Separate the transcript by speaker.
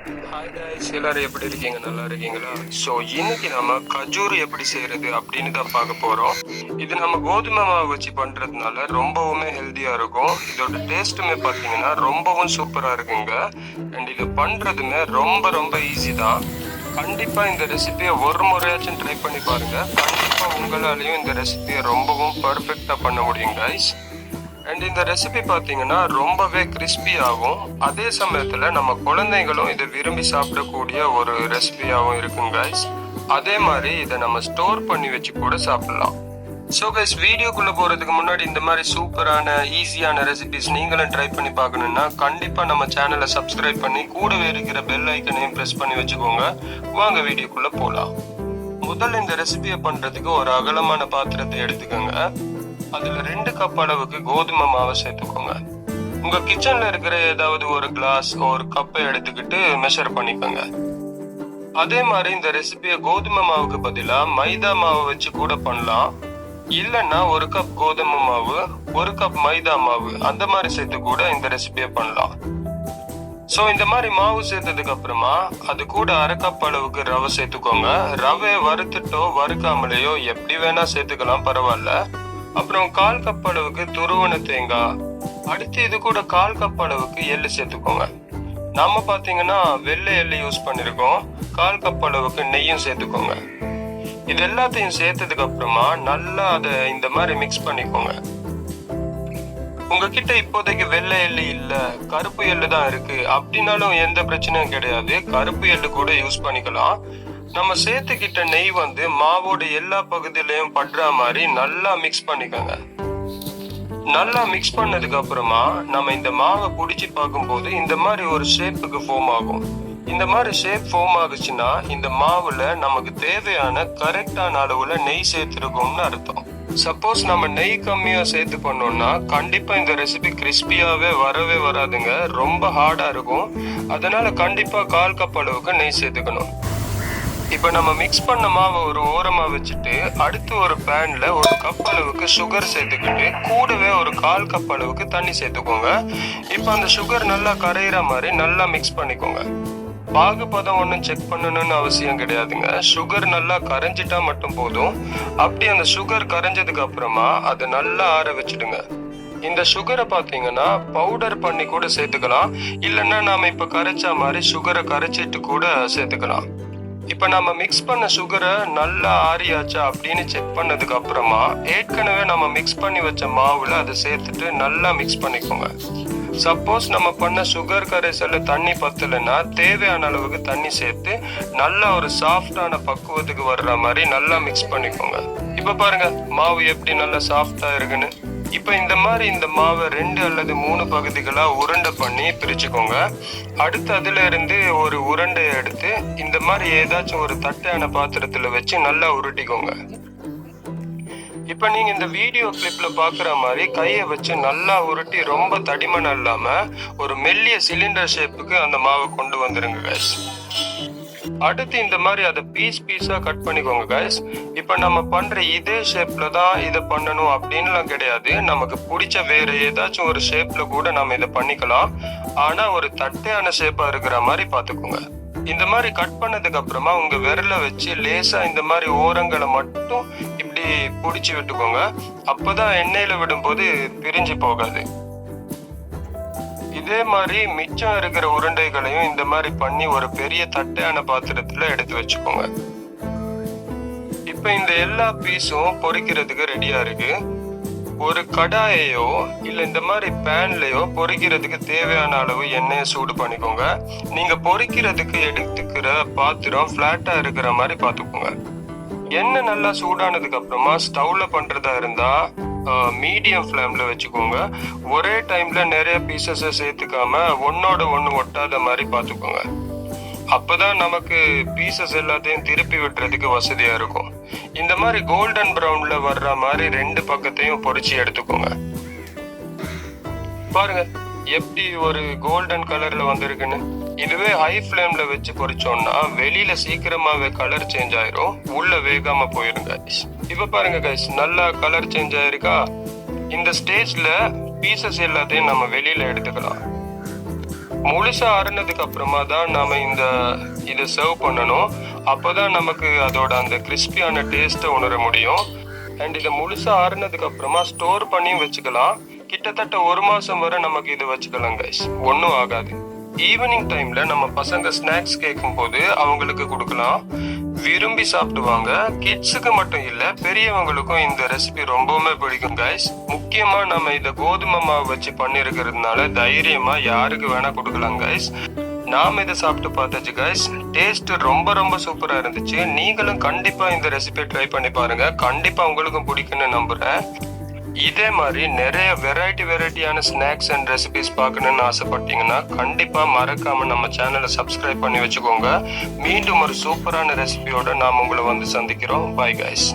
Speaker 1: Hi guys, எல்லாரும் எப்படி இருக்கீங்க? நல்லா இருக்கீங்களா? ஸோ இன்னைக்கு நம்ம கஜூர் எப்படி செய்யறது அப்படின்னு தான் பார்க்க போறோம். இது நம்ம கோதுமை மாவு வச்சு பண்றதுனால ரொம்பவுமே ஹெல்த்தியா இருக்கும். இதோட டேஸ்ட்டுமே பார்த்தீங்கன்னா ரொம்பவும் சூப்பரா இருக்குங்க. அண்ட் இது பண்றதுமே ரொம்ப ரொம்ப ஈஸி தான். கண்டிப்பா இந்த ரெசிபியை ஒரு முறையாச்சும் ட்ரை பண்ணி பாருங்க. கண்டிப்பா உங்களாலையும் இந்த ரெசிபியை ரொம்பவும் பர்ஃபெக்டா பண்ண முடியும் கைஸ். அண்ட் இந்த ரெசிபி பார்த்தீங்கன்னா ரொம்பவே கிறிஸ்பி ஆகும். அதே சமயத்தில் நம்ம குழந்தைங்களும் இதை விரும்பி சாப்பிடக்கூடிய ஒரு ரெசிபியாகவும் இருக்கும் கைஸ். அதே மாதிரி இதை நம்ம ஸ்டோர் பண்ணி வச்சு கூட சாப்பிடலாம். ஸோ கைஸ், வீடியோக்குள்ளே போகிறதுக்கு முன்னாடி இந்த மாதிரி சூப்பரான ஈஸியான ரெசிபிஸ் நீங்களும் ட்ரை பண்ணி பார்க்கணுன்னா கண்டிப்பாக நம்ம சேனலை சப்ஸ்கிரைப் பண்ணி கூடவே இருக்கிற பெல் ஐக்கனையும் ப்ரெஸ் பண்ணி வச்சுக்கோங்க. வாங்க வீடியோக்குள்ளே போகலாம். முதல்ல இந்த ரெசிபியை பண்ணுறதுக்கு ஒரு அகலமான பாத்திரத்தை எடுத்துக்கோங்க. அதுல 2 கப் அளவுக்கு கோதுமை மாவை சேர்த்துக்கோங்க. உங்க கிச்சன்ல இருக்கிற ஏதாவது ஒரு கிளாஸ் ஒரு கப்பை எடுத்துக்கிட்டு மெஷர் பண்ணிக்கோங்க. அதே மாதிரி இந்த ரெசிபியை கோதுமை மாவுக்கு பதிலா மைதா மாவு வச்சு கூட பண்ணலாம். இல்லைன்னா 1 கப் கோதுமை மாவு 1 கப் மைதா மாவு அந்த மாதிரி சேர்த்து கூட இந்த ரெசிபியை பண்ணலாம். ஸோ இந்த மாதிரி மாவு சேர்த்ததுக்கு அப்புறமா அது கூட 1/2 கப் அளவுக்கு ரவை சேர்த்துக்கோங்க. ரவையை வறுத்துட்டோ வறுக்காமலேயோ எப்படி வேணா சேர்த்துக்கலாம், பரவாயில்ல. அப்புறம் 1/4 கப் அளவுக்கு துருவன தேங்காய். அடுத்து இது கூட 1/4 கப் அளவுக்கு எள்ளு சேர்த்துக்கோங்க. நம்ம பார்த்தீங்கன்னா வெள்ளை எள்ளு யூஸ் பண்ணிருக்கோம். 1/4 கப் அளவுக்கு நெய்யும் சேர்த்துக்கோங்க. இது எல்லாத்தையும் சேர்த்ததுக்கு அப்புறமா நல்லா அதை இந்த மாதிரி மிக்ஸ் பண்ணிக்கோங்க. உங்ககிட்ட இப்போதைக்கு வெள்ளை எள்ளு இல்ல, கருப்பு எள்ளு தான் இருக்கு அப்படின்னாலும் எந்த பிரச்சனையும் கிடையாது. கருப்பு எள்ளு கூட யூஸ் பண்ணிக்கலாம். நம்ம சேர்த்துக்கிட்ட நெய் மாவோட எல்லா பகுதியிலையும் படுற மாதிரி நல்லா மிக்ஸ் பண்ணிக்கோங்க. நல்லா மிக்ஸ் பண்ணதுக்கு அப்புறமா நம்ம இந்த மாவை பிடிச்சி பார்க்கும்போது இந்த மாதிரி ஒரு ஷேப்புக்கு ஃபார்ம் ஆகும். இந்த மாதிரி ஷேப் ஃபார்ம் ஆகுச்சுன்னா இந்த மாவுல நமக்கு தேவையான கரெக்டான அளவுல நெய் சேர்த்துருக்கோம்னு அர்த்தம். சப்போஸ் நம்ம நெய் கம்மியா சேர்த்து பண்ணோம்னா கண்டிப்பா இந்த ரெசிபி கிறிஸ்பியாவே வரவே வராதுங்க. ரொம்ப ஹார்டா இருக்கும். அதனால கண்டிப்பா 1/4 கப் அளவுக்கு நெய் சேர்த்துக்கணும். இப்ப நம்ம மிக்ஸ் பண்ண மாவை ஒரு ஓரமா வச்சுட்டு அடுத்து ஒரு பேன்ல 1 கப் அளவுக்கு சுகர் சேர்த்துக்கிட்டு கூடவே ஒரு 1/4 கப் அளவுக்கு தண்ணி சேர்த்துக்கோங்க. இப்ப அந்த சுகர் நல்லா கரையிற மாதிரி நல்லா மிக்ஸ் பண்ணிக்கோங்க. பாகுபதம் ஒன்றும் செக் பண்ணணும்னு அவசியம் கிடையாதுங்க. சுகர் நல்லா கரைஞ்சிட்டா மட்டும் போதும். அப்படி அந்த சுகர் கரைஞ்சதுக்கு அப்புறமா அதை நல்லா ஆற வச்சுடுங்க. இந்த சுகரை பார்த்தீங்கன்னா பவுடர் பண்ணி கூட சேர்த்துக்கலாம். இல்லைன்னா நாம இப்ப கரைச்சா மாதிரி சுகரை கரைச்சிட்டு கூட சேர்த்துக்கலாம். இப்ப நம்ம மிக்ஸ் பண்ண சுகரை நல்லா ஆறியாச்சா அப்படின்னு செக் பண்ணதுக்கு அப்புறமா ஏற்கனவே நம்ம மிக்ஸ் பண்ணி வச்ச மாவுல அதை சேர்த்துட்டு நல்லா மிக்ஸ் பண்ணிக்கோங்க. சப்போஸ் நம்ம பண்ண சுகர் கரைசல்ல தண்ணி பத்தலைன்னா தேவையான அளவுக்கு தண்ணி சேர்த்து நல்லா ஒரு சாஃப்டான பக்குவத்துக்கு வர்ற மாதிரி நல்லா மிக்ஸ் பண்ணிக்கோங்க. இப்ப பாருங்க மாவு எப்படி நல்லா சாஃப்டா இருக்குன்னு. இப்ப இந்த மாதிரி இந்த மாவை 2 அல்லது 3 பகுதிகளா உருண்டை பண்ணி பிரிச்சுக்கோங்க. அடுத்து அதுல இருந்து ஒரு உருண்டையை எடுத்து இந்த மாதிரி ஏதாச்சும் ஒரு தட்டையான பாத்திரத்துல வச்சு நல்லா உருட்டிக்கோங்க. இப்ப நீங்க இந்த வீடியோ கிளிப்ல பாக்குற மாதிரி கையை வச்சு நல்லா உருட்டி ரொம்ப தடிமன் இல்லாம ஒரு மெல்லிய சிலிண்டர் ஷேப்புக்கு அந்த மாவை கொண்டு வந்துருங்க கைஸ். அடுத்து இந்த மாதிரி அதை பீஸா கட் பண்ணிக்கோங்க கைஸ். இப்ப நம்ம பண்ற இதே ஷேப்ல தான் இதை பண்ணணும் அப்படின்லாம் கிடையாது. நமக்கு பிடிச்ச வேற ஏதாச்சும் ஒரு ஷேப்ல கூட நம்ம இதை பண்ணிக்கலாம். ஆனா ஒரு தட்டையான ஷேப்பா இருக்கிற மாதிரி பாத்துக்கோங்க. இந்த மாதிரி கட் பண்ணதுக்கு அப்புறமா உங்க விரலை வச்சு லேசா இந்த மாதிரி ஓரங்களை மட்டும் இப்படி பிடிச்சி விட்டுக்கோங்க. அப்பதான் எண்ணெயில விடும்போது பிரிஞ்சு போகாது. இதே மாதிரி மிச்சம் இருக்கிற உருண்டைகளையும் இந்த மாதிரி பண்ணி ஒரு பெரிய தட்டையான பாத்திரத்துல எடுத்து வச்சுக்கோங்க. இப்ப இந்த எல்லா பீஸும் பொரிக்கிறதுக்கு ரெடியா இருக்கு. ஒரு கடாயையோ இல்ல இந்த மாதிரி பேன்லயோ பொரிக்கிறதுக்கு தேவையான அளவு எண்ணெயை சூடு பண்ணிக்கோங்க. நீங்க பொரிக்கிறதுக்கு எடுத்துக்கிற பாத்திரம் பிளாட்டா இருக்கிற மாதிரி பாத்துக்கோங்க. எண்ணெய் நல்லா சூடானதுக்கு அப்புறமா ஸ்டவ்ல பண்றதா இருந்தா மீடியம் ஃப்ளேம்ல வச்சுக்கோங்க. ஒரே டைம்ல நிறைய பீசஸை சேர்த்துக்காம ஒன்னோட ஒண்ணு ஒட்டாத மாதிரி பாத்துக்கோங்க. அப்பதான் நமக்கு பீசஸ் எல்லாத்தையும் திருப்பி விட்டுறதுக்கு வசதியா இருக்கும். இந்த மாதிரி கோல்டன் ப்ரௌன்ல வர்ற மாதிரி 2 பக்கத்தையும் பொரிச்சு எடுத்துக்கோங்க. பாருங்க எப்படி ஒரு கோல்டன் கலர்ல வந்திருக்குன்னு. இதுவே ஹை ஃப்ளேம்ல வச்சு பொரிச்சோம்னா வெளியில சீக்கிரமாவே கலர் சேஞ்ச் ஆயிரும், உள்ள வேகாம போயிருங்க. இப்ப பாருங்க கைஸ், நல்லா கலர் சேஞ்ச் ஆயிருக்கா. இந்த ஸ்டேஜ்ல பீசஸ் எல்லாத்தையும் நம்ம வெளியில எடுத்துக்கலாம். முழுசா ஆறுனதுக்கு அப்புறமா தான் நாம இதை சர்வ் பண்ணணும். அப்போதான் நமக்கு அதோட அந்த கிறிஸ்பியான டேஸ்ட்டை உணர முடியும். அண்ட் இதை முழுசா ஆறுனதுக்கு அப்புறமா ஸ்டோர் பண்ணியும் வச்சுக்கலாம். கிட்டத்தட்ட 1 மாசம் வரை நமக்கு இது வச்சுக்கலாம் கைஸ், ஒன்றும் ஆகாது. ஈவினிங் டைம்ல நம்ம பசங்க ஸ்நாக்ஸ் கேட்கும் போது அவங்களுக்கு கொடுக்கலாம், விரும்பி சாப்பிடுவாங்க. கிட்ஸுக்கு மட்டும் இல்ல, பெரியவங்களுக்கும் இந்த ரெசிபி ரொம்பவுமே பிடிக்கும் கைஸ். முக்கியமா நம்ம இதை கோதுமை மாவு வச்சு பண்ணிருக்கிறதுனால தைரியமா யாருக்கு வேணா கொடுக்கலாம் கைஸ். நாம இதை சாப்பிட்டு பார்த்தாச்சு கைஸ், டேஸ்ட் ரொம்ப ரொம்ப சூப்பரா இருந்துச்சு. நீங்களும் கண்டிப்பா இந்த ரெசிபியை ட்ரை பண்ணி பாருங்க, கண்டிப்பா உங்களுக்கும் பிடிக்கும்னு நம்புறேன். இதே மாதிரி நிறைய வெரைட்டியான ஸ்நாக்ஸ் அண்ட் ரெசிபிஸ் பார்க்கணும்னு ஆசைப்பட்டீங்கன்னா கண்டிப்பா மறக்காம நம்ம சேனலை சப்ஸ்கிரைப் பண்ணி வச்சுக்கோங்க. மீண்டும் ஒரு சூப்பரான ரெசிபியோட நாம் உங்களை வந்து சந்திக்கிறோம். Bye guys.